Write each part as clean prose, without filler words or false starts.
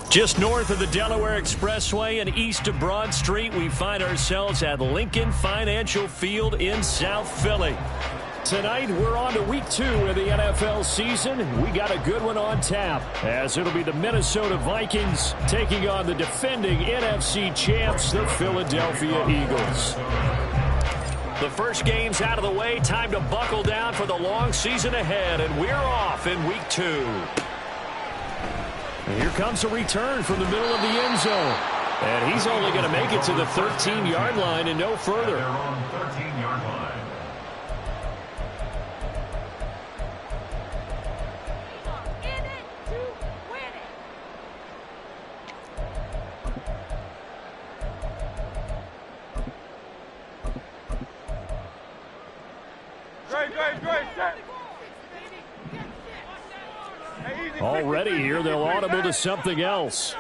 Just north of the Delaware Expressway and east of Broad Street, we find ourselves at Lincoln Financial Field in South Philly. Tonight, we're on to week 2 of the NFL season. We got a good one on tap, as it'll be the Minnesota Vikings taking on the defending NFC champs, the Philadelphia Eagles. The first game's out of the way. Time to buckle down for the long season ahead, and we're off in week 2. And here comes a return from the middle of the end zone. And he's only going to make it to the 13-yard line and no further. They're on 13-yard line. Already here, they'll audible to something else.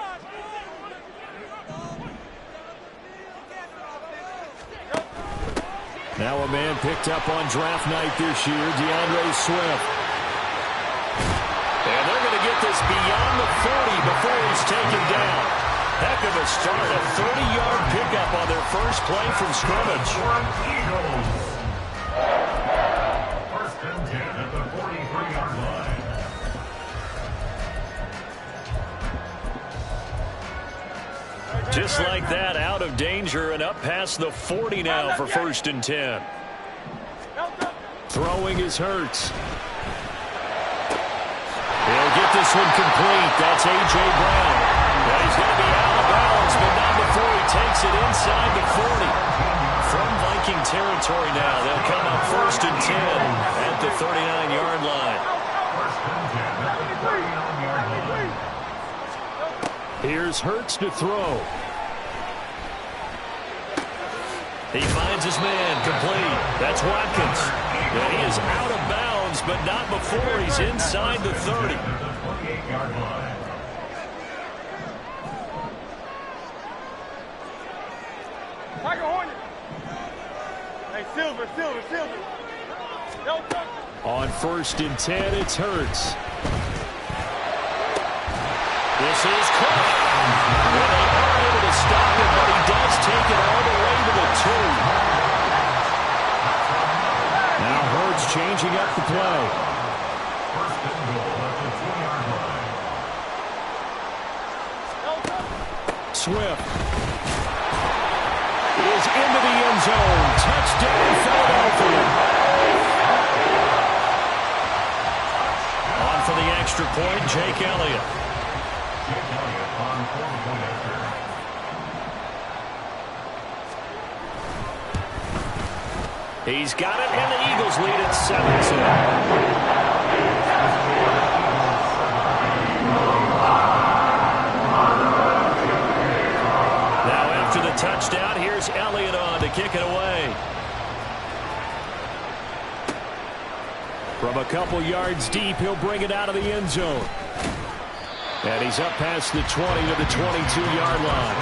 Now a man picked up on draft night this year, DeAndre Swift. And they're going to get this beyond the 40 before he's taken down. Heck of a start, a 30-yard pickup on their first play from scrimmage. First and 10 at the 43-yard line. Just like that, out of danger and up past the 40 now for first and 10. Throwing is Hurts. He'll get this one complete. That's A.J. Brown. But he's going to be out of bounds, but not before he takes it inside the 40. From Viking territory now, they'll come up first and 10 at the 39-yard line. First and 10 at the 39-yard line. Here's Hurts to throw. He finds his man, complete. That's Watkins. And he is out of bounds, but not before he's inside the 30. 28-yard line. Tiger Hornet. Hey, Silver. On first and 10, it's Hurts. This is caught. Well, they are able to stop him, but he does take it all the way to the 2. Now Hurts changing up the play. First and goal at the 2-yard line. Swift is into the end zone. Touchdown, Philadelphia. On for the extra point, Jake Elliott. Jake Elliott on 4-point after. He's got it, and the Eagles lead at 7-2. Now after the touchdown, here's Elliott on to kick it away. From a couple yards deep, he'll bring it out of the end zone. And he's up past the 20 to the 22-yard line.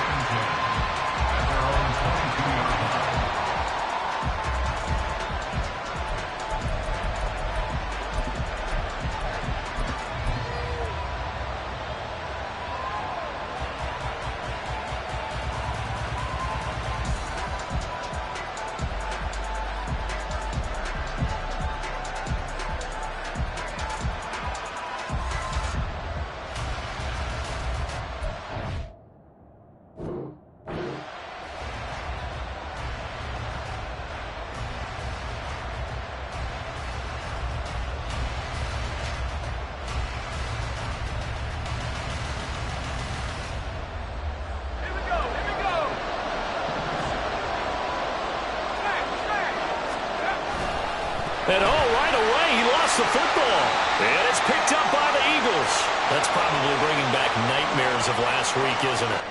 And right away, he lost the football. And it's picked up by the Eagles. That's probably bringing back nightmares of last week, isn't it?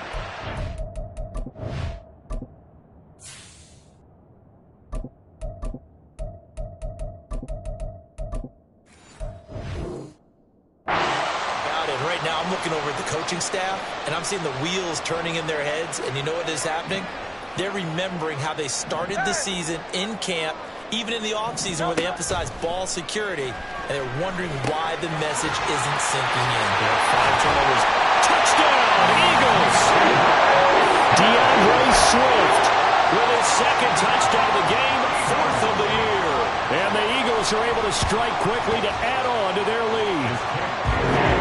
And right now, I'm looking over at the coaching staff, and I'm seeing the wheels turning in their heads. And you know what is happening? They're remembering how they started the season in camp, even in the offseason where they emphasized ball security. and they're wondering why the message isn't sinking in. Yeah, 5 turnovers. Touchdown, Eagles! DeAndre Swift with his second touchdown of the game, 4th of the year. And the Eagles are able to strike quickly to add on to their lead.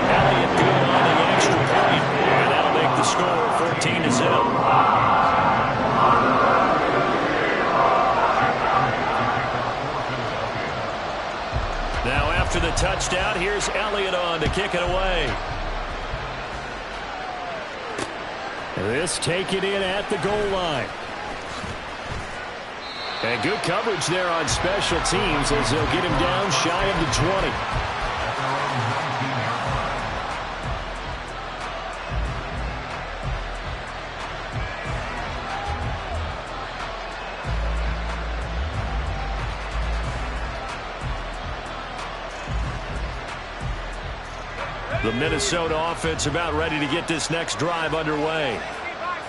Elliott good on the extra point, and that'll make the score 14-0. Now after the touchdown, here's Elliott on to kick it away. This taken in at the goal line. And good coverage there on special teams as they'll get him down shy of the 20. The Minnesota offense about ready to get this next drive underway.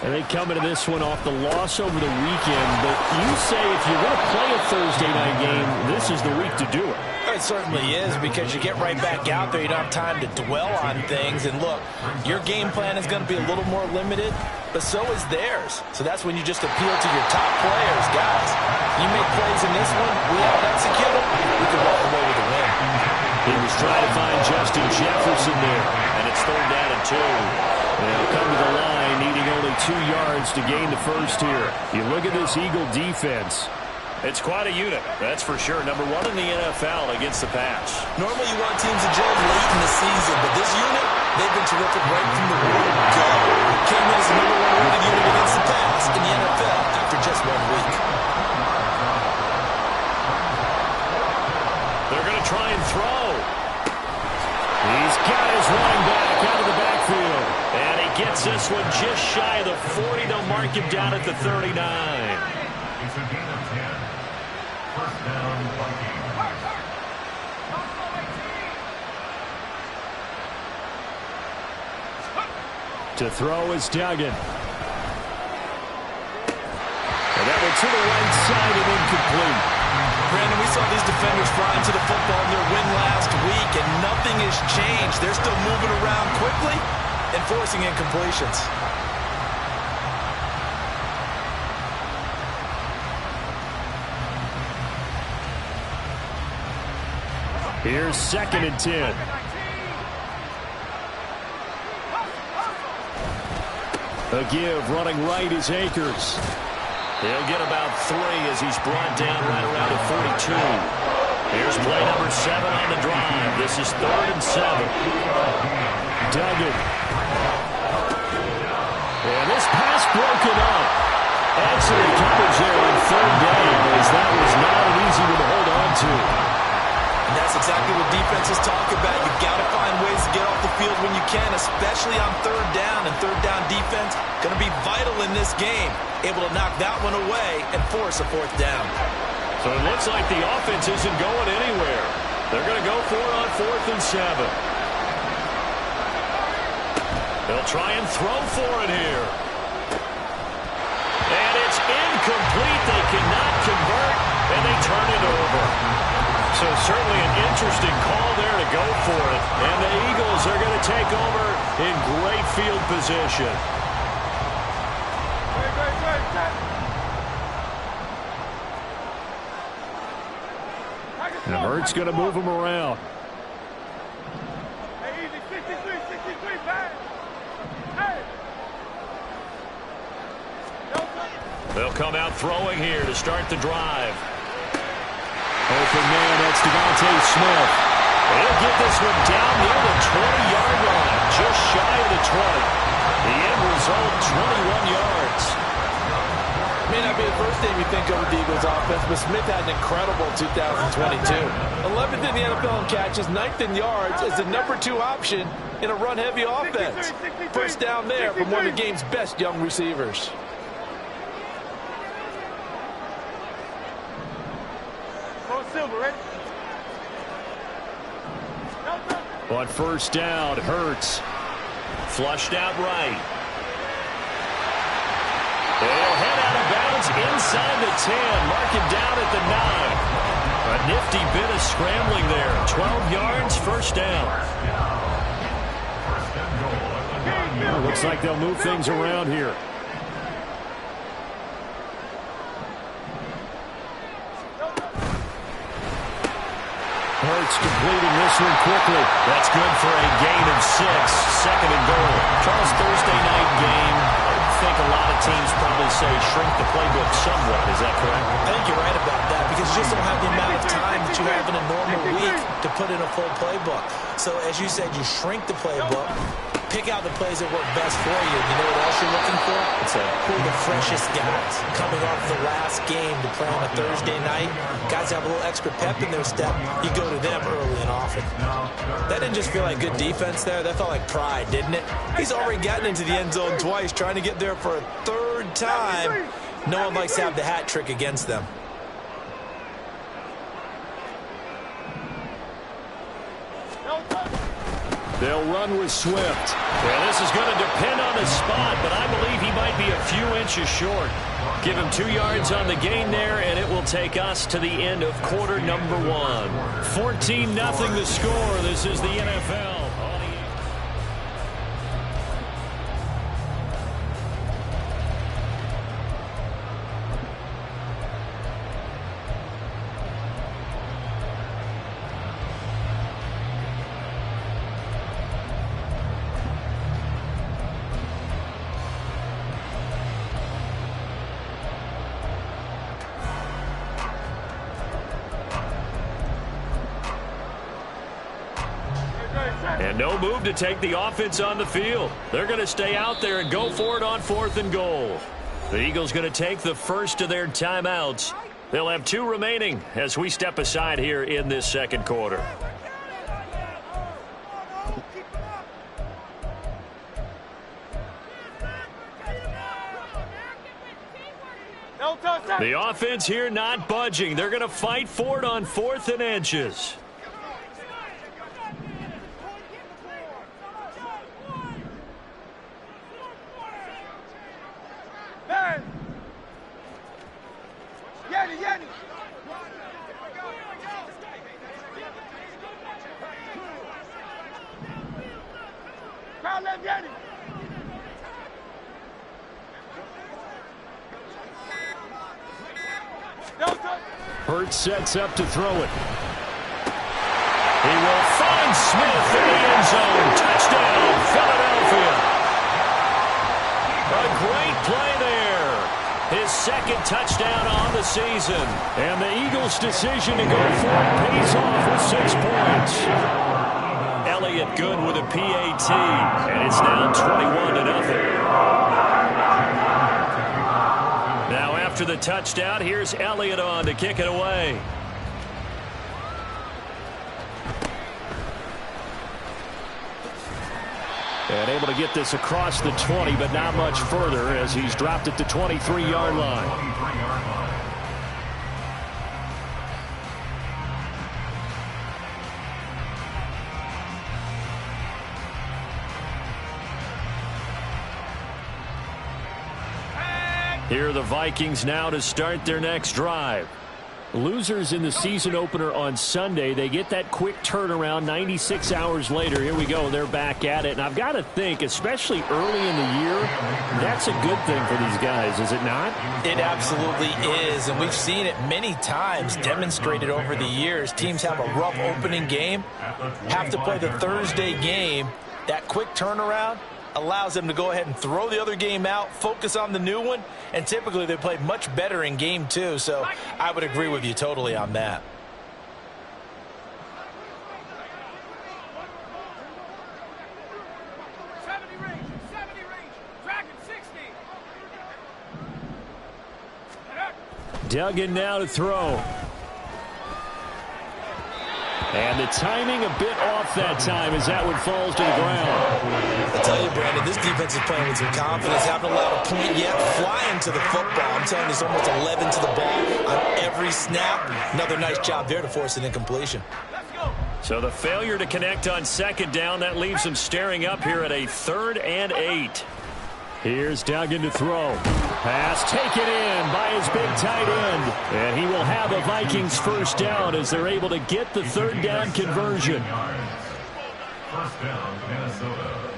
And they come into this one off the loss over the weekend. But you say if you're going to play a Thursday night game, this is the week to do it. It certainly is, because you get right back out there. You don't have time to dwell on things. And look, your game plan is going to be a little more limited, but so is theirs. So that's when you just appeal to your top players. Guys, you make plays in this one, we out-execute them, we can walk away with a win. He was trying to find Justin Jefferson there, and it's 3rd down and 2. They'll come to the line, needing only 2 yards to gain the first here. You look at this Eagle defense. It's quite a unit, that's for sure. Number 1 in the NFL against the pass. Normally you want teams to gel late in the season, but this unit, they've been terrific right from the word go. Came in as the number 1 rated unit against the pass in the NFL after just 1 week. They're going to try and throw. He's got his running back out of the backfield. And he gets this one just shy of the 40. They'll mark him down at the 39. It's a gain of 10. First down, Vikings. To throw is Duggan. And that one to the right side and incomplete. Brandon, we saw these defenders flying to the football in their win last week, and nothing has changed. They're still moving around quickly and forcing incompletions. Here's 2nd and 10. A give running right is Akers. He'll get about 3 as he's brought down right around the 42. Here's play number 7 on the drive. This is 3rd and 7. Duggan. And this pass broken up. Excellent coverage there on 3rd down, as that was not an easy one to hold on to. And that's exactly what defenses talk about. You've got to find ways to get off the field when you can, especially on 3rd down. And 3rd down defense going to be vital in this game. Able to knock that one away and force a 4th down. So it looks like the offense isn't going anywhere. They're going to go for it on 4th and 7. They'll try and throw for it here. And it's incomplete. They cannot convert, and they turn it over. So certainly an interesting call there to go for it. And the Eagles are going to take over in great field position. And Hurts going to move him around. Hey, easy, 63, pass. Hey. They'll come out throwing here to start the drive. Open man, that's Devontae Smith. He'll get this one down near the 20-yard line, just shy of the 20. The end result, 21 yards. May not be the first thing you think of with the Eagles offense, but Smith had an incredible 2022. 11th in the NFL in catches, 9th in yards, as the number 2 option in a run-heavy offense. First down there from one of the game's best young receivers. Silver, ready? On 1st down, Hurts. Flushed out right. They'll head out of bounds inside the 10. Mark it down at the 9. A nifty bit of scrambling there. 12 yards, first down. Well, looks like they'll move things around here. Hurts completing this one quickly. That's good for a gain of 6. Second and goal. Charles, Thursday night game. I think a lot of teams probably say shrink the playbook somewhat. Is that correct? I think you're right about that because you just don't have the amount of time that you have in a normal week to put in a full playbook. So as you said, you shrink the playbook, pick out the plays that work best for you. You know what else you're looking for? Who are the freshest guys coming off the last game to play on a Thursday night? Guys have a little extra pep in their step. You go to them early and often. That didn't just feel like good defense there. That felt like pride, didn't it? He's already gotten into the end zone twice, trying to get there for a third time. No one likes to have the hat trick against them. They'll run with Swift. Yeah, this is going to depend on the spot, but I believe he might be a few inches short. Give him 2 yards on the gain there, and it will take us to the end of quarter number 1. 14-0 the score. This is the NFL. And no move to take the offense on the field. They're going to stay out there and go for it on 4th and goal. The Eagles going to take the first of their timeouts. They'll have 2 remaining as we step aside here in this second quarter. The offense here not budging. They're going to fight for it on 4th and inches. Hurts sets up to throw it. He will find Smith in the end zone. Touchdown, Philadelphia. A great play there. His second touchdown on the season. And the Eagles' decision to go for it pays off with 6 points. Elliott good with a PAT. And it's now 21-0. Now after the touchdown, here's Elliott on to kick it away. And able to get this across the 20, but not much further as he's dropped it to 23-yard line. Here are the Vikings now to start their next drive. Losers in the season opener on Sunday. They get that quick turnaround 96 hours later. Here we go. They're back at it. And I've got to think, especially early in the year, that's a good thing for these guys, is it not? It absolutely is. And we've seen it many times demonstrated over the years. Teams have a rough opening game, have to play the Thursday game. That quick turnaround allows them to go ahead and throw the other game out, focus on the new one, and typically they play much better in game 2. So I would agree with you totally on that. Duggan now to throw. And the timing a bit off that time as that one falls to the ground. I tell you, Brandon, this defense is playing with some confidence. Haven't allowed a point yet. Flying to the football. I'm telling you, it's almost 11 to the ball on every snap. Another nice job there to force an incompletion. So the failure to connect on second down, that leaves them staring up here at a 3rd and 8. Here's Duggan to throw. Pass taken in by his big tight end. And he will have a Vikings first down as they're able to get the third down conversion. First down, Minnesota.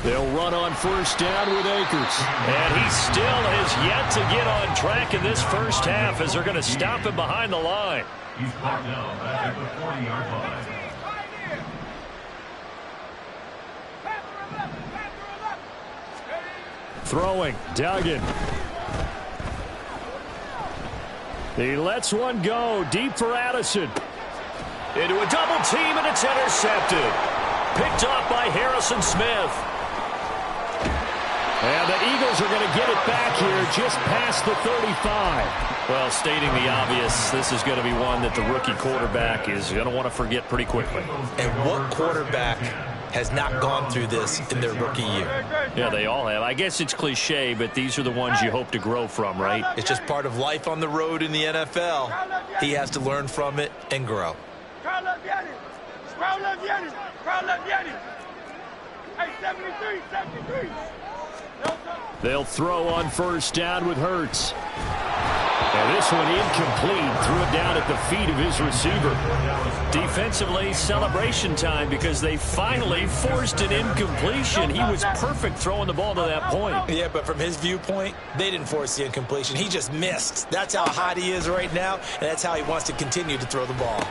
They'll run on first down with Akers. And he still has yet to get on track in this first half as they're going to stop him behind the line. He's brought down back at the 40-yard line. Throwing, Duggan. He lets one go, deep for Addison. Into a double team, and it's intercepted. Picked off by Harrison Smith. And the Eagles are going to get it back here just past the 35. Well, stating the obvious, this is going to be one that the rookie quarterback is going to want to forget pretty quickly. And what quarterback has not gone through this in their rookie year? Yeah, they all have. I guess it's cliche, but these are the ones you hope to grow from, right? It's just part of life on the road in the NFL. He has to learn from it and grow. Hey, 73. They'll throw on first down with Hurts. And this one incomplete. Threw it down at the feet of his receiver. Defensively, celebration time because they finally forced an incompletion. He was perfect throwing the ball to that point. Yeah, but from his viewpoint, they didn't force the incompletion. He just missed. That's how hot he is right now, and that's how he wants to continue to throw the ball.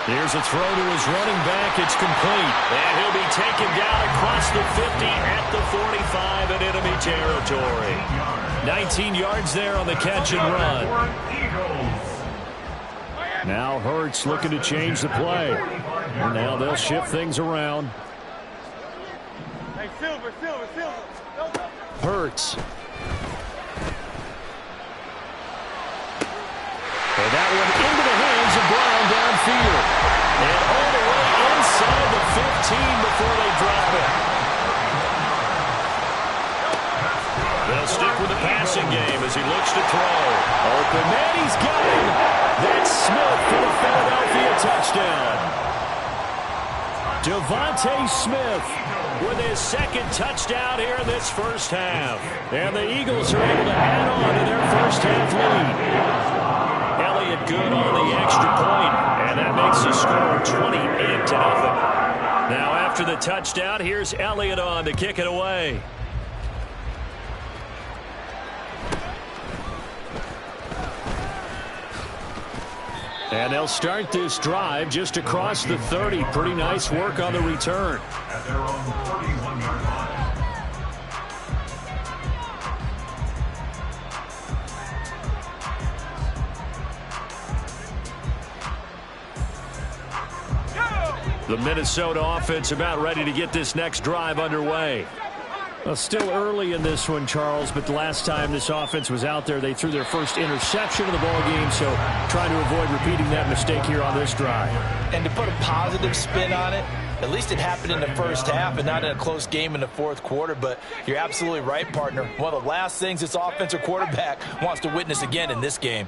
Here's a throw to his running back. It's complete. And he'll be taken down across the 50 at the 45 in enemy territory. 19 yards there on the catch and run. Now Hurts looking to change the play. And now they'll shift things around. Hey, Silver. Hurts. And that one into the hands of Brown downfield. And all the way inside the 15 before they drop it. They'll stick with the passing game as he looks to throw. Open man, he's got him. That's Smith for the Philadelphia touchdown. Devontae Smith with his second touchdown here in this first half. And the Eagles are able to add on to their first half lead. Elliott good on the extra point, and that makes the score 28-0. Now after the touchdown, here's Elliott on to kick it away. And they'll start this drive just across the 30. Pretty nice work on the return. At their own 31-yard line. The Minnesota offense about ready to get this next drive underway. Well, still early in this one, Charles, but the last time this offense was out there, they threw their first interception of the ball game, so trying to avoid repeating that mistake here on this drive. And to put a positive spin on it, at least it happened in the first half and not in a close game in the fourth quarter, but you're absolutely right, partner. One of the last things this offensive quarterback wants to witness again in this game.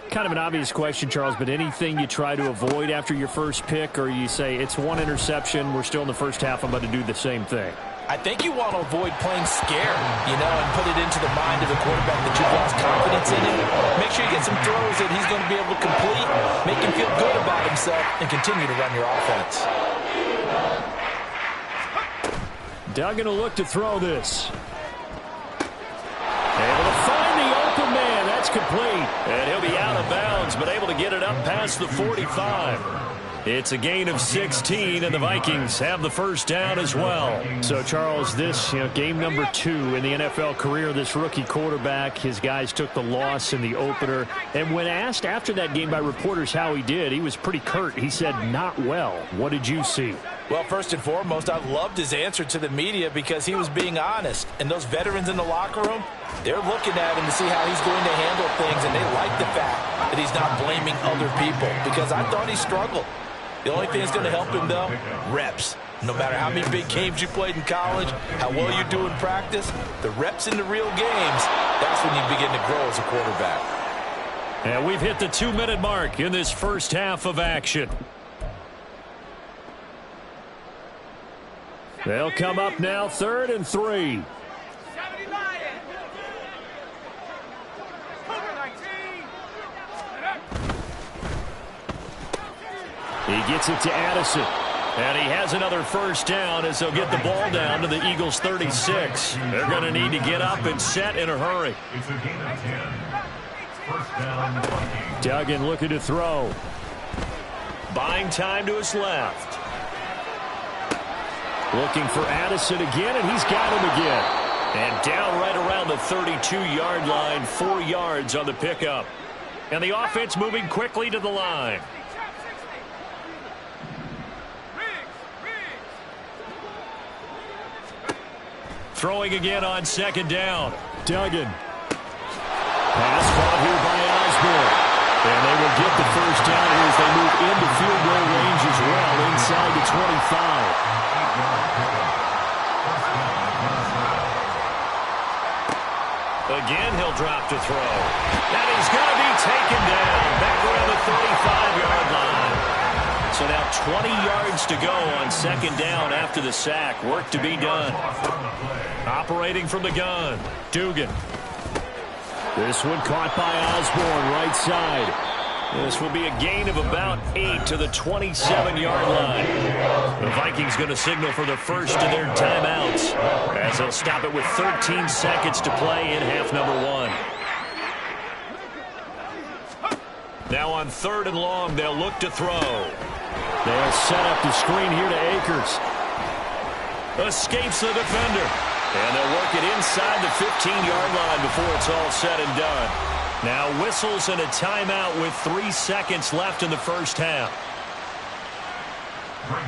Kind of an obvious question, Charles, but anything you try to avoid after your first pick, or you say it's one interception, we're still in the first half, I'm about to do the same thing? I think you want to avoid playing scared, and put it into the mind of the quarterback that you've lost confidence in him. Make sure you get some throws that he's going to be able to complete, make him feel good about himself, and continue to run your offense. Duggan will look to throw this. Able to find the open man. That's complete. And he'll be out of bounds, but able to get it up past the 45. It's a gain of 16, and the Vikings have the first down as well. So, Charles, this game number 2 in the NFL career, this rookie quarterback, his guys took the loss in the opener. And when asked after that game by reporters how he did, he was pretty curt. He said, not well. What did you see? Well, first and foremost, I loved his answer to the media because he was being honest. And those veterans in the locker room, they're looking at him to see how he's going to handle things, and they like the fact that he's not blaming other people because I thought he struggled. The only thing that's going to help him, though, reps. No matter how many big games you played in college, how well you do in practice, the reps in the real games, that's when you begin to grow as a quarterback. And we've hit the 2-minute mark in this first half of action. They'll come up now 3rd and 3. He gets it to Addison. And he has another first down as they'll get the ball down to the Eagles' 36. They're going to need to get up and set in a hurry. It's a gain of 10. First down, Vikings. Duggan looking to throw. Buying time to his left. Looking for Addison again, and he's got him again. And down right around the 32-yard line, 4 yards on the pickup. And the offense moving quickly to the line. Throwing again on second down. Duggan. Pass caught here by Osborne. And they will get the first down here as they move into field goal range as well, inside the 25. Again, he'll drop to throw. And he's going to be taken down back around the 35-yard line. So now 20 yards to go on second down after the sack. Work to be done. Operating from the gun, Dugan. This one caught by Osborne, right side. This will be a gain of about 8 to the 27-yard line. The Vikings going to signal for the first of their timeouts as they'll stop it with 13 seconds to play in half number 1. Now on 3rd and long, they'll look to throw. They'll set up the screen here to Akers. Escapes the defender. And they'll work it inside the 15-yard line before it's all said and done. Now whistles and a timeout with 3 seconds left in the first half.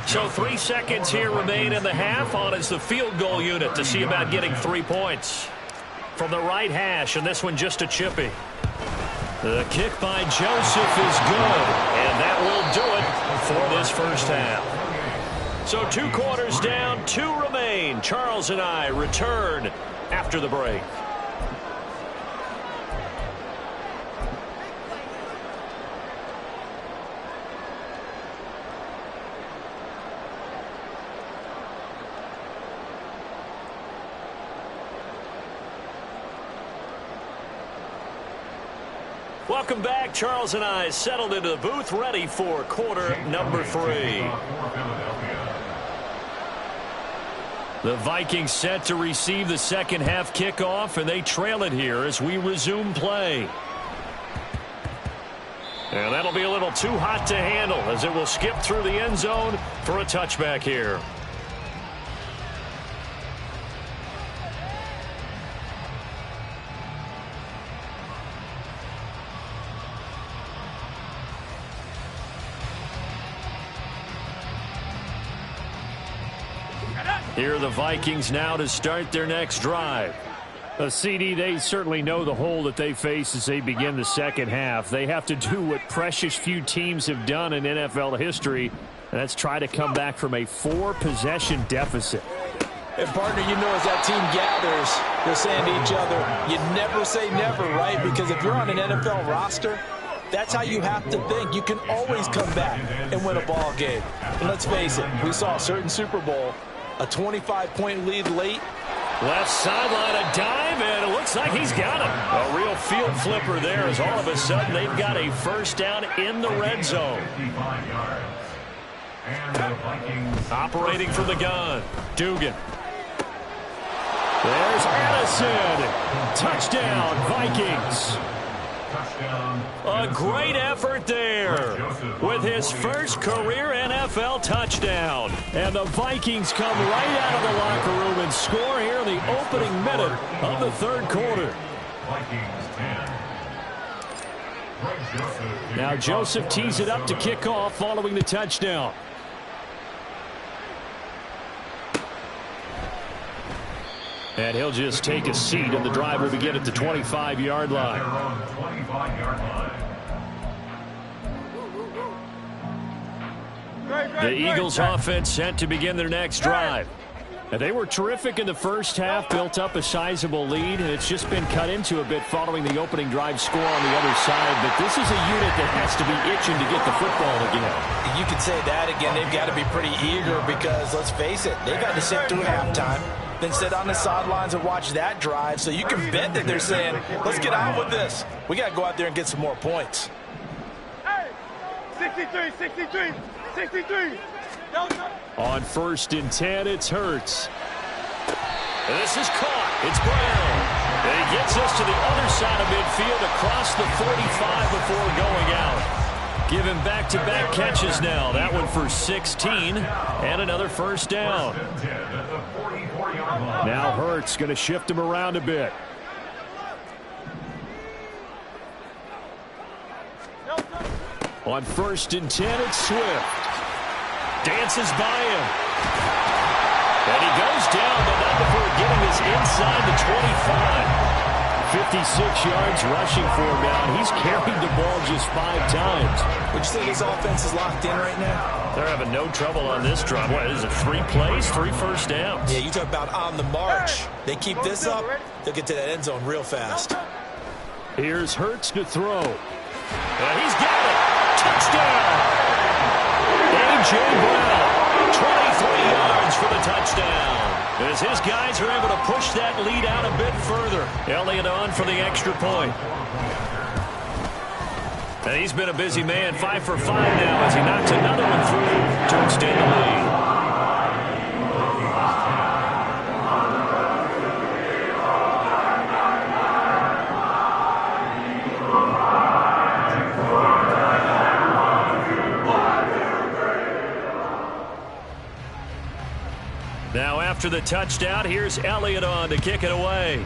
So 3 seconds here remain in the half on as the field goal unit to see about getting 3 points. From the right hash, and this one just a chippy. The kick by Joseph is good, and that will do it for this first half. So 2 quarters down, 2 remain. Charles and I return after the break. Welcome back. Charles and I settled into the booth, ready for quarter number 3. The Vikings set to receive the second half kickoff, and they trail it here as we resume play. And that'll be a little too hot to handle as it will skip through the end zone for a touchback here. Here are the Vikings now to start their next drive. CD, they certainly know the hole that they face as they begin the second half. They have to do what precious few teams have done in NFL history, and that's try to come back from a 4-possession deficit. And, partner, you know as that team gathers, they're saying to each other, you never say never, right? Because if you're on an NFL roster, that's how you have to think. You can always come back and win a ball game. And let's face it, we saw a certain Super Bowl, a 25-point lead late. Left sideline, a dive, and it looks like he's got him. A real field flipper there as all of a sudden they've got a first down in the red zone. Operating from the gun, Dugan. There's Addison. Touchdown, Vikings. A great effort there with his first career NFL touchdown. And the Vikings come right out of the locker room and score here in the opening minute of the third quarter. Now Joseph tees it up to kick off following the touchdown. And he'll just take a seat, and the drive will begin at the 25-yard line. The Eagles offense set to begin their next drive. And they were terrific in the first half, built up a sizable lead, and it's just been cut into a bit following the opening drive score on the other side. But this is a unit that has to be itching to get the football again. You could say that again. They've got to be pretty eager because, let's face it, they've had to sit through halftime, then sit on the sidelines and watch that drive. So you can bet that they're saying, let's get on with this. We got to go out there and get some more points. Hey, 63. 63. On 1st and 10, it's Hurts. And this is caught. It's Brown. And he gets us to the other side of midfield across the 45 before going out. Give him back-to-back catches now. That one for 16 and another first down. Now Hurts going to shift him around a bit. On 1st and 10, it's Swift. Dances by him. And he goes down, but not before getting us inside the 25. 56 yards rushing for him now. He's carried the ball just 5 times. Would you say this offense is locked in right now? They're having no trouble on this drive. What is it, 3 plays, 3 first downs? Yeah, you talk about on the march. They keep this up, they'll get to that end zone real fast. Here's Hurts to throw. And he's got it. Touchdown. A.J. Brown, 23 yards for the touchdown. As his guys are able to push that lead out a bit further. Elliott on for the extra point. And he's been a busy man, 5 for 5 now as he knocks another one through to extend the lead. Now after the touchdown, here's Elliott on to kick it away.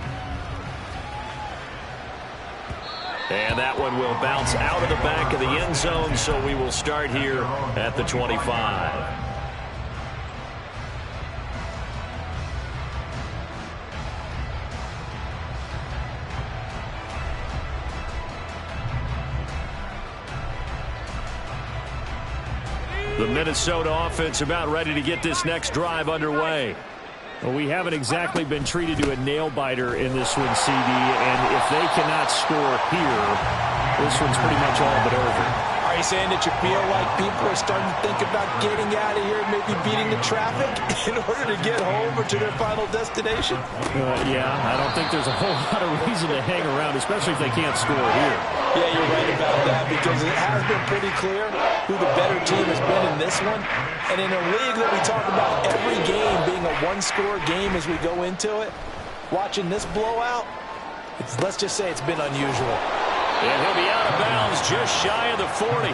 And that one will bounce out of the back of the end zone, so we will start here at the 25. The Minnesota offense about ready to get this next drive underway. Well, we haven't exactly been treated to a nail-biter in this one, CD, and if they cannot score here, this one's pretty much all but over. Are you saying that you feel like people are starting to think about getting out of here and maybe beating the traffic in order to get home or to their final destination? Yeah, I don't think there's a whole lot of reason to hang around, especially if they can't score here. Yeah, you're right about that because it has been pretty clear who the better team has been in this one. And in a league that we talk about every game being a one-score game as we go into it, watching this blowout, let's just say it's been unusual. And he'll be out of bounds just shy of the 40.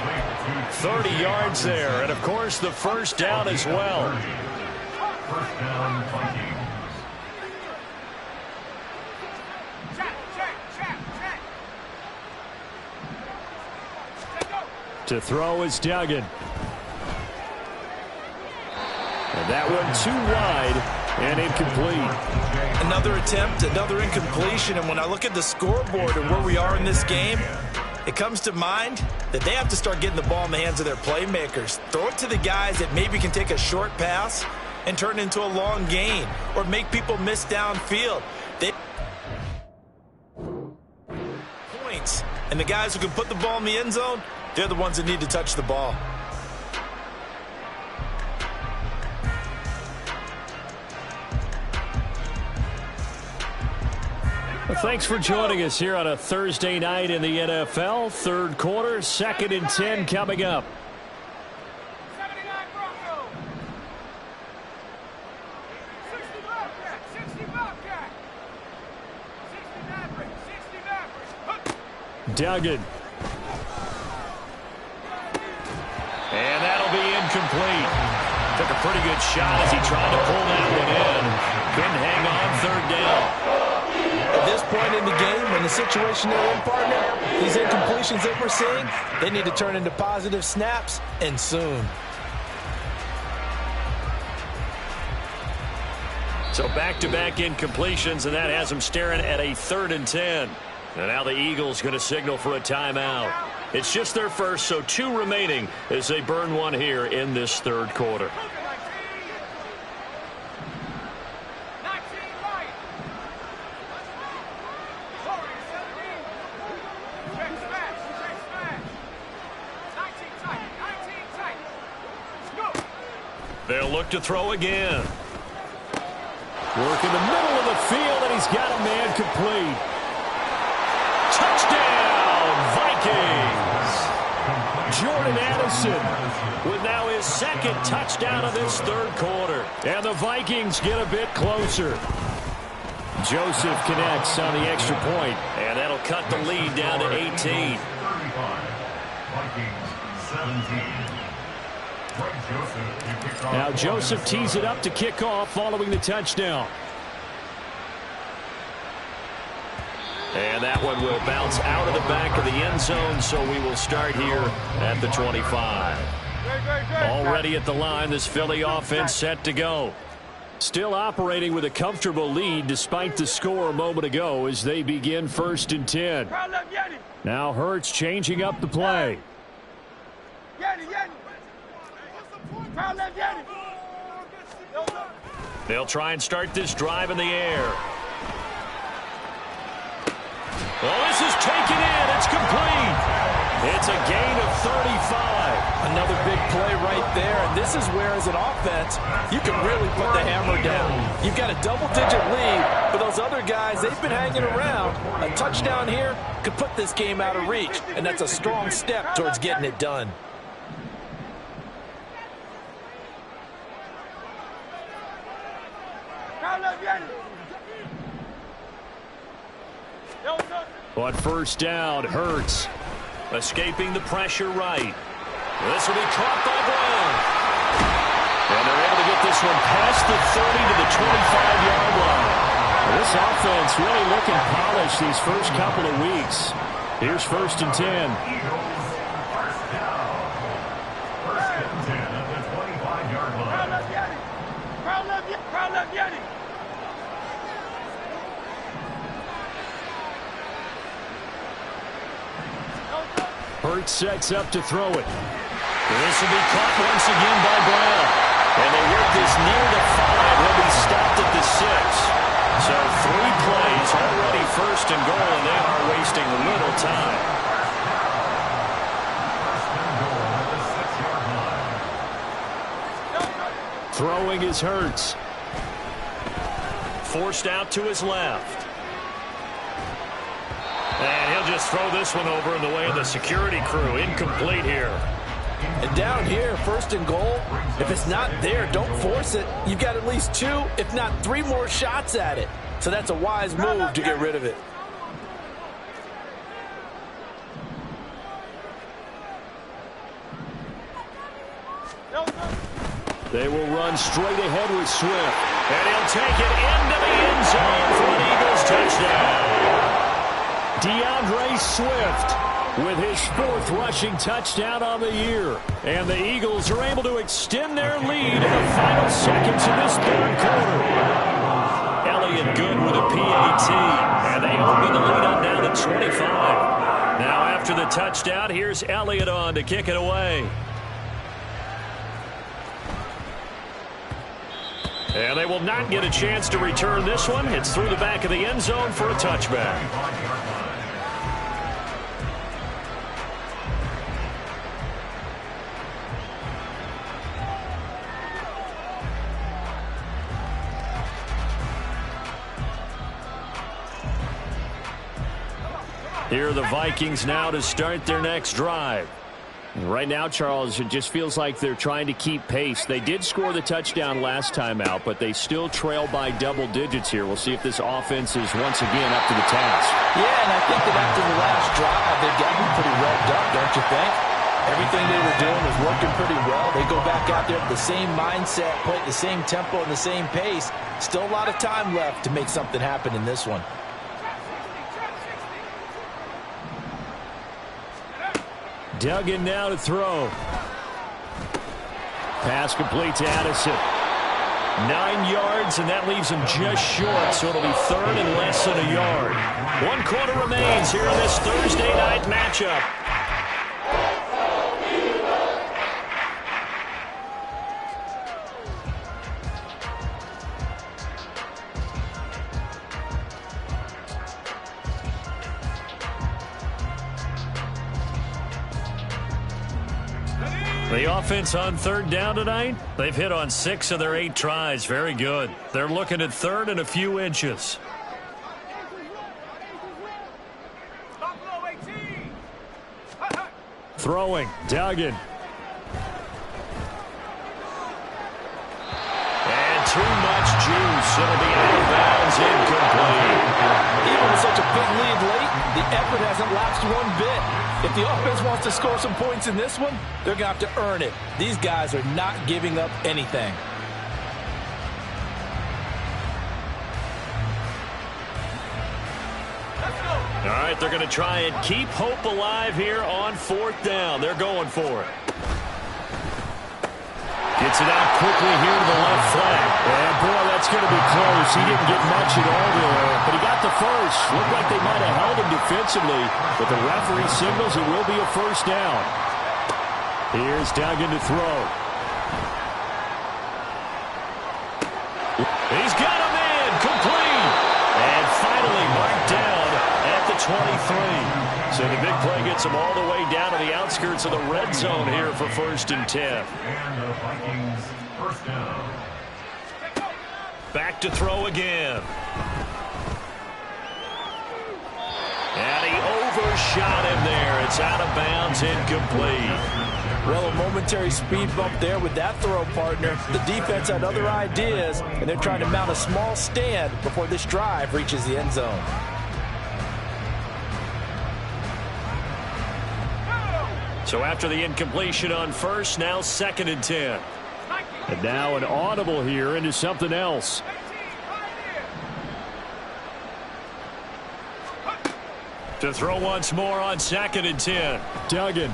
30 yards there. And, of course, the first down as well. First down, Vikings. To throw is Duggan. And that one too wide and incomplete. Another attempt, another incompletion. And when I look at the scoreboard and where we are in this game, it comes to mind that they have to start getting the ball in the hands of their playmakers. Throw it to the guys that maybe can take a short pass and turn it into a long gain or make people miss downfield. Points. And the guys who can put the ball in the end zone, they're the ones that need to touch the ball. Well, thanks for joining us here on a Thursday night in the NFL. Third quarter, 2nd and 10 coming up. 79 Bronco. 60 Bobcat. 60 Bobcat. 60 Maverick. 60 Maverick. Duggan. And that'll be incomplete. Took a pretty good shot as he tried to pull that one in. Couldn't hang on 3rd down. At this point in the game, when the situation they're in, partner, these incompletions that we're seeing, they need to turn into positive snaps, and soon. So back-to-back incompletions, and that has them staring at a 3rd and 10. And now the Eagles going to signal for a timeout. It's just their first, so 2 remaining as they burn one here in this 3rd quarter. They'll look to throw again. Work in the middle of the field, and he's got a man complete. Touchdown, Vikings! Jordan Addison Madison with now his second touchdown of this third quarter. And the Vikings get a bit closer. Joseph connects on the extra point, and that'll cut the lead down to 18. 35. Vikings 17. Now Joseph tees it up to kick off following the touchdown. And that one will bounce out of the back of the end zone, so we will start here at the 25. Already at the line, this Philly offense set to go. Still operating with a comfortable lead despite the score a moment ago as they begin 1st and 10. Now Hurts changing up the play. They'll try and start this drive in the air. Well, this is taken in. It's complete. It's a gain of 35. Another big play right there. And this is where, as an offense, you can really put the hammer down. You've got a double-digit lead, but those other guys, they've been hanging around. A touchdown here could put this game out of reach, and that's a strong step towards getting it done. On 1st down, Hurts escaping the pressure right. This will be caught by Brown. And they're able to get this one past the 30 to the 25-yard line. This offense really looking polished these first couple of weeks. Here's 1st and 10. Eagles, 1st down. 1st and 10 at the 25-yard line. Hurts sets up to throw it. This will be caught once again by Brown. And they work this near the 5. He'll be stopped at the 6. So 3 plays already 1st and goal, and they are wasting little time. 1st and goal at the 6-yard line. Throwing is Hurts. Forced out to his left. And he'll just throw this one over in the way of the security crew. Incomplete here. And down here, 1st and goal, if it's not there, don't force it. You've got at least 2, if not 3 more shots at it. So that's a wise move to get rid of it. They will run straight ahead with Swift. And he'll take it into the end zone for an Eagles touchdown. DeAndre Swift with his 4th rushing touchdown on the year. And the Eagles are able to extend their lead in the final seconds of this third quarter. Elliott good with a PAT. And they open the lead up now to 25. Now after the touchdown, here's Elliott on to kick it away. And they will not get a chance to return this one. It's through the back of the end zone for a touchback. Here are the Vikings now to start their next drive. Right now, Charles, it just feels like they're trying to keep pace. They did score the touchdown last time out, but they still trail by double digits here. We'll see if this offense is once again up to the task. Yeah, and I think that after the last drive, they've got to be pretty revved up, don't you think? Everything they were doing was working pretty well. They go back out there with the same mindset, play at the same tempo and the same pace. Still a lot of time left to make something happen in this one. Duggan now to throw. Pass complete to Addison. 9 yards, and that leaves him just short, so it'll be 3rd and less than a yard. 1 quarter remains here in this Thursday night matchup. The offense on 3rd down tonight, they've hit on 6 of their 8 tries. Very good. They're looking at 3rd and a few inches. Throwing, Duggan. It'll be out of bounds, incomplete. Even with such a big lead late, the effort hasn't lapsed one bit. If the offense wants to score some points in this one, they're going to have to earn it. These guys are not giving up anything. All right, they're going to try and keep hope alive here on 4th down. They're going for it. Gets it out quickly here to the left flank. And, boy, that's going to be close. He didn't get much at all there, but he got the first. Looked like they might have held him defensively, but the referee signals it will be a 1st down. Here's Duggan to throw. He's got him in. Complete. And finally marked down at the 23. So the big play gets him all the way down to the outskirts of the red zone here for 1st and 10. And the Vikings 1st down. Back to throw again. And he overshot him there. It's out of bounds, incomplete. Well, a momentary speed bump there with that throw, partner. The defense had other ideas, and they're trying to mount a small stand before this drive reaches the end zone. So after the incompletion on 1st, now 2nd and 10. And now an audible here into something else. To throw once more on 2nd and 10. Duggan.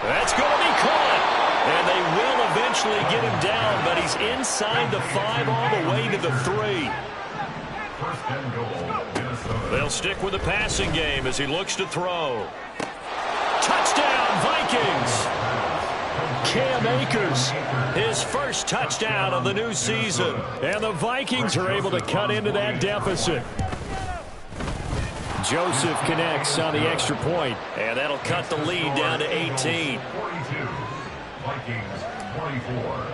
That's going to be caught. And they will eventually get him down, but he's inside the 5 all the way to the 3. 1st and goal, Minnesota. They'll stick with the passing game as he looks to throw. Touchdown, Vikings! Cam Akers, his first touchdown of the new season. And the Vikings are able to cut into that deficit. Joseph connects on the extra point, and that'll cut the lead down to 18. 42. Vikings 24.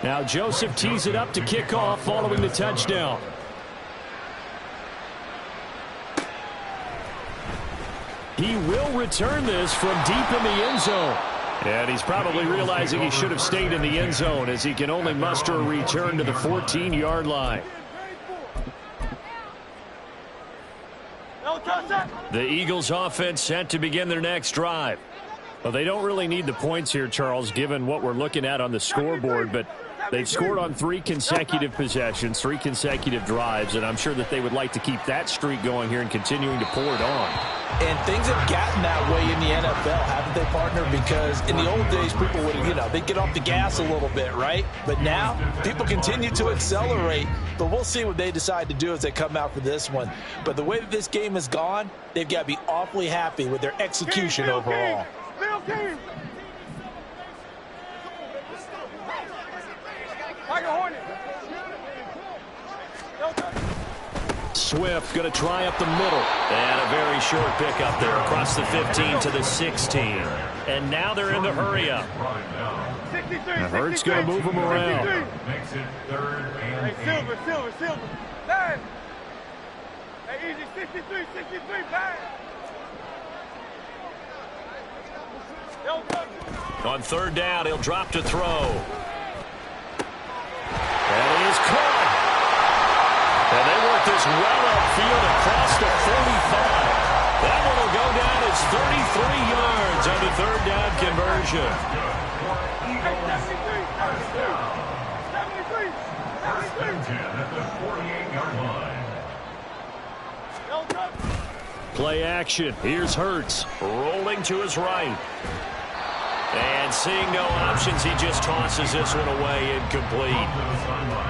Now Joseph tees it up to kick off following the touchdown. He will return this from deep in the end zone. And he's probably realizing he should have stayed in the end zone as he can only muster a return to the 14-yard line. The Eagles offense set to begin their next drive. Well, they don't really need the points here, Charles, given what we're looking at on the scoreboard, but they've scored on 3 consecutive possessions, 3 consecutive drives, and I'm sure that they would like to keep that streak going here and continuing to pour it on. And things have gotten that way in the NFL, haven't they, partner? Because in the old days, people would, they'd get off the gas a little bit, right? But now, people continue to accelerate. But we'll see what they decide to do as they come out for this one. But the way that this game has gone, they've got to be awfully happy with their execution overall. Swift going to try up the middle. And a very short pick up there across the 15 to the 16. And now they're in the hurry-up. Hurts going to move him around. Makes it 3rd and 8. Silver. Hey, easy, 63, pass. On 3rd down, he'll drop to throw. And he is caught. And they work this well upfield across the 45. That one will go down as 33 yards on the 3rd down conversion. First and 10 at the 48-yard line. Play action. Here's Hurts rolling to his right. And seeing no options, he just tosses this one away, incomplete.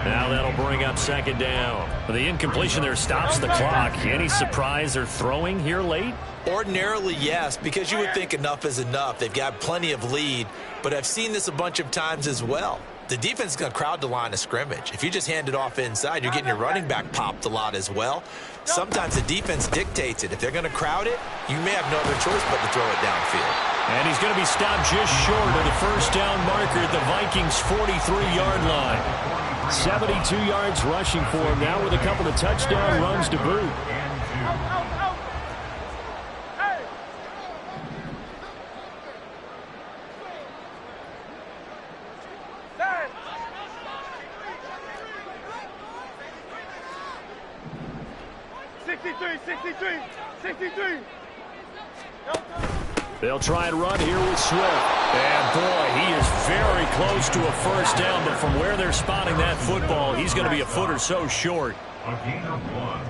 Now that'll bring up 2nd down. The incompletion there stops the clock. Any surprise they're throwing here late? Ordinarily, yes, because you would think enough is enough. They've got plenty of lead, but I've seen this a bunch of times as well. The defense is going to crowd the line of scrimmage. If you just hand it off inside, you're getting your running back popped a lot as well. Sometimes the defense dictates it. If they're going to crowd it, you may have no other choice but to throw it downfield. And he's going to be stopped just short of the 1st down marker at the Vikings' 43-yard line. 72 yards rushing for him now with a couple of touchdown runs to boot. 63, 63, 63. They'll try and run here with Swift. And, boy, he is very close to a first down, but from where they're spotting that football, he's going to be a foot or so short. A gain of 1.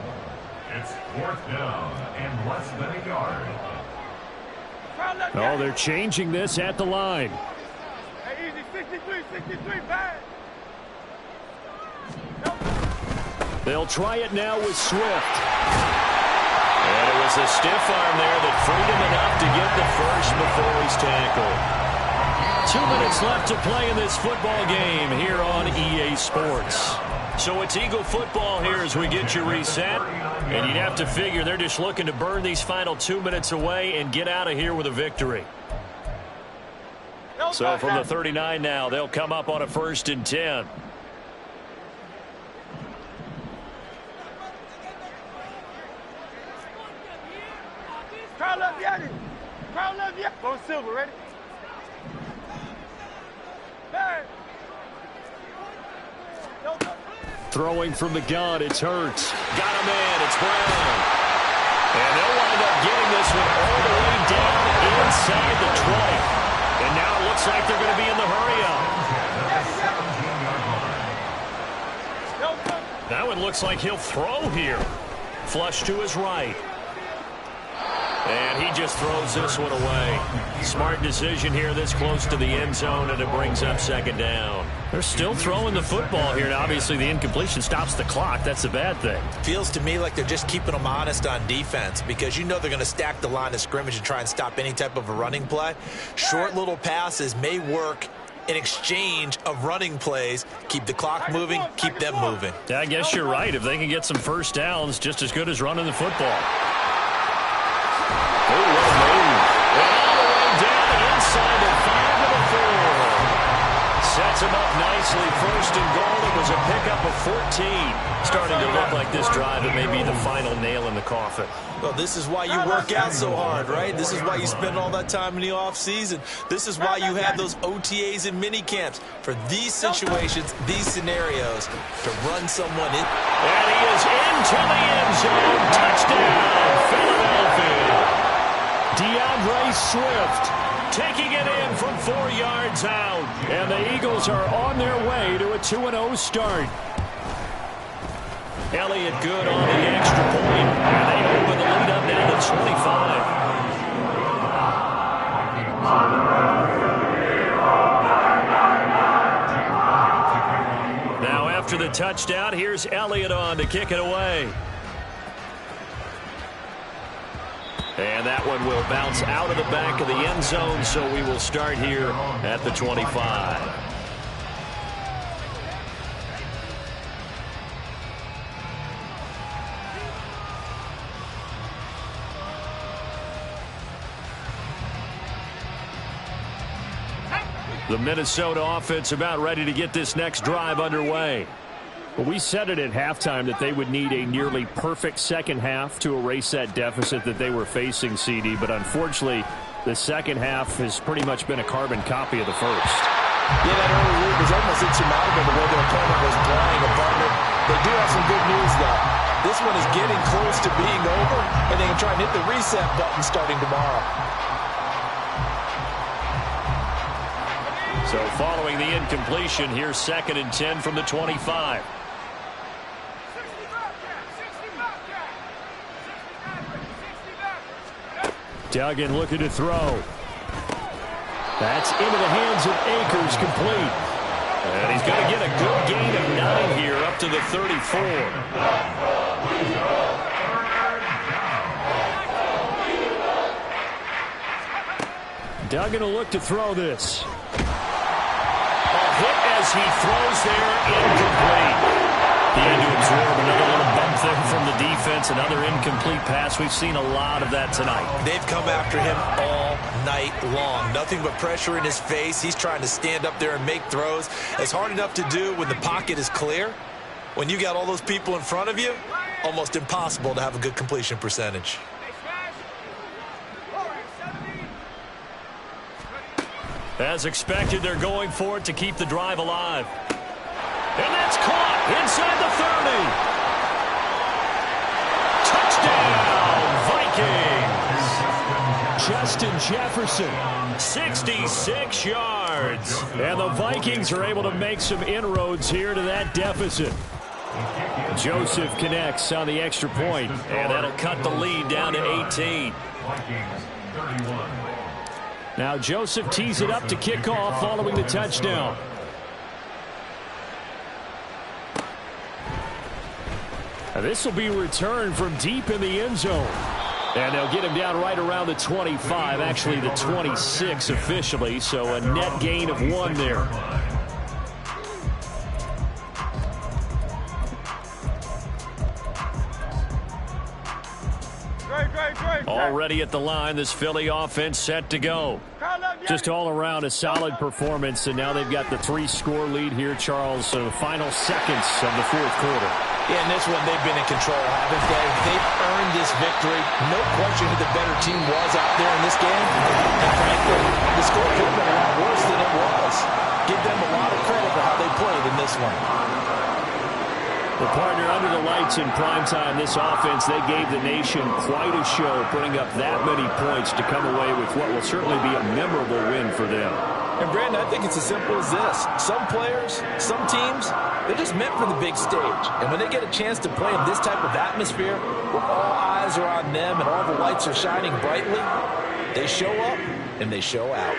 It's 4th down and less than a yard. Oh, they're changing this at the line. Hey, easy, 63, 63, bad. They'll try it now with Swift. And it was a stiff arm there that freed him enough to get the first before he's tackled. 2 minutes left to play in this football game here on EA Sports. So it's Eagle football here as we get you reset. And you'd have to figure they're just looking to burn these final 2 minutes away and get out of here with a victory. So from the 39 now, they'll come up on a 1st and 10. Crowd left, Yanni. Crowd left, Yanni. Go Silver, ready? Bad. Throwing from the gun, it's Hurts. Got him in, it's Brown. And they'll wind up getting this one all the way down inside the 20. And now it looks like they're going to be in the hurry-up. That one looks like he'll throw here. Flush to his right. And he just throws this one away. Smart decision here this close to the end zone, and it brings up 2nd down. They're still throwing the football here, and obviously the incompletion stops the clock. That's the bad thing. Feels to me like they're just keeping them honest on defense because you know they're going to stack the line of scrimmage and try and stop any type of a running play. Short little passes may work in exchange of running plays. Keep the clock moving, keep them moving. Yeah, I guess you're right. If they can get some first downs, just as good as running the football. Oh, what a move. And all the way down inside the 5 to the 4. Sets him up nicely. 1st and goal. It was a pickup of 14. Starting to look like this drive, it may be the final nail in the coffin. Well, this is why you work out so hard, right? This is why you spend all that time in the offseason. This is why you have those OTAs and mini camps for these situations, these scenarios, to run someone in. And he is into the end zone. Touchdown, Philadelphia. DeAndre Swift taking it in from 4 yards out. And the Eagles are on their way to a 2-0 start. Elliott good on the extra point. And they open the lead up now to 25. Now after the touchdown, here's Elliott on to kick it away. And that one will bounce out of the back of the end zone, so we will start here at the 25. The Minnesota offense about ready to get this next drive underway. Well, we said it at halftime that they would need a nearly perfect second half to erase that deficit that they were facing, CD. But unfortunately, the second half has pretty much been a carbon copy of the first. Yeah, that early lead was almost insurmountable the way their opponent was playing. Apartment. They do have some good news, though. This one is getting close to being over, and they can try and hit the reset button starting tomorrow. So following the incompletion, here's 2nd and 10 from the 25. Duggan looking to throw. That's into the hands of Akers, complete. And he's going to get a good gain of 9 here up to the 34. Duggan will look to throw this. A hit as he throws there, incomplete. He had to absorb another little bump there from the defense, another incomplete pass. We've seen a lot of that tonight. They've come after him all night long. Nothing but pressure in his face. He's trying to stand up there and make throws. It's hard enough to do when the pocket is clear. When you got all those people in front of you, almost impossible to have a good completion percentage. As expected, they're going for it to keep the drive alive. And that's caught inside the 30. Justin Jefferson. 66 yards. And the Vikings are able to make some inroads here to that deficit. Joseph connects on the extra point, and that'll cut the lead down to 18. Now Joseph tees it up to kick off following the touchdown. This will be returned from deep in the end zone. And they'll get him down right around the 25, actually the 26 officially, so a net gain of 1 there. Already at the line, this Philly offense set to go. Just all around a solid performance, and now they've got the 3-score lead here, Charles, so the final seconds of the 4th quarter. Yeah, in this one, they've been in control, haven't they? They've earned this victory. No question who the better team was out there in this game. And frankly, the score could have been a lot worse than it was. Give them a lot of credit for how they played in this one. The partner under the lights in primetime, this offense, they gave the nation quite a show, putting up that many points to come away with what will certainly be a memorable win for them. And Brandon, I think it's as simple as this. Some players, some teams, they're just meant for the big stage. And when they get a chance to play in this type of atmosphere, where all eyes are on them and all the lights are shining brightly, they show up and they show out.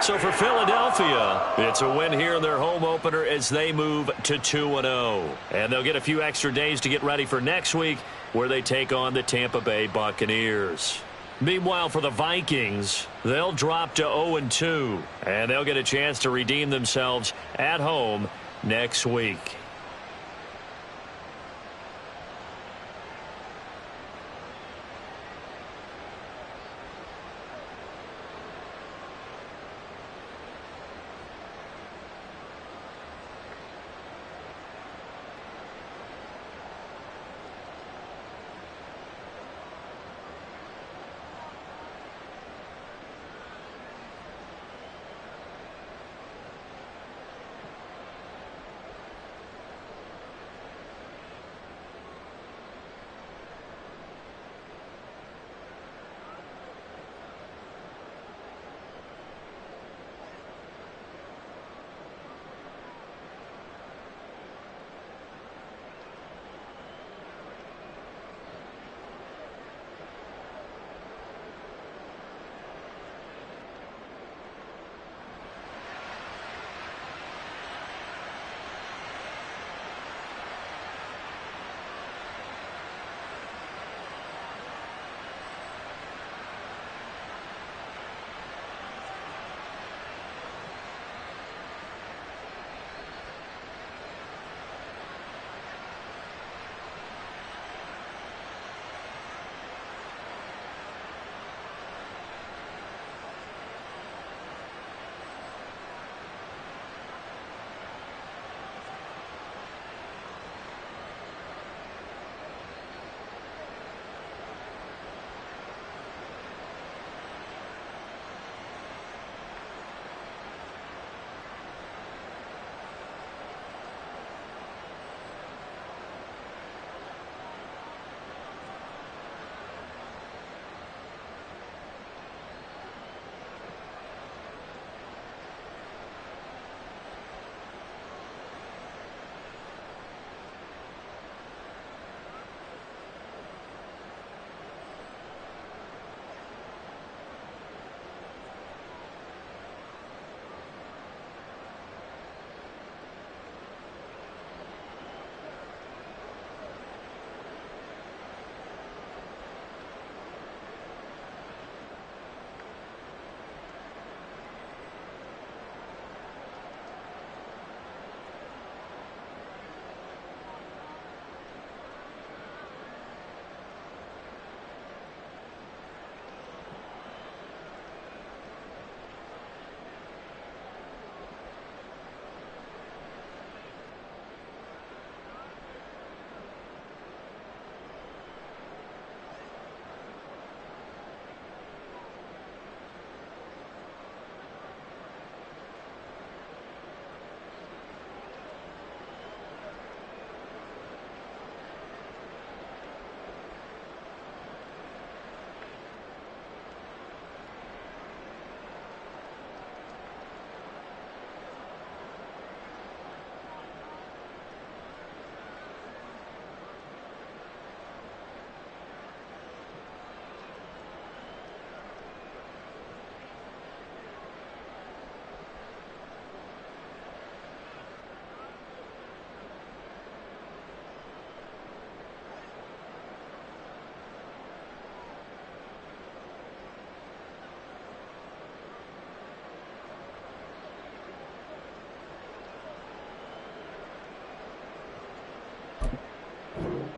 So for Philadelphia, it's a win here in their home opener as they move to 2-0. And they'll get a few extra days to get ready for next week, where they take on the Tampa Bay Buccaneers. Meanwhile, for the Vikings, they'll drop to 0-2, and they'll get a chance to redeem themselves at home next week. it.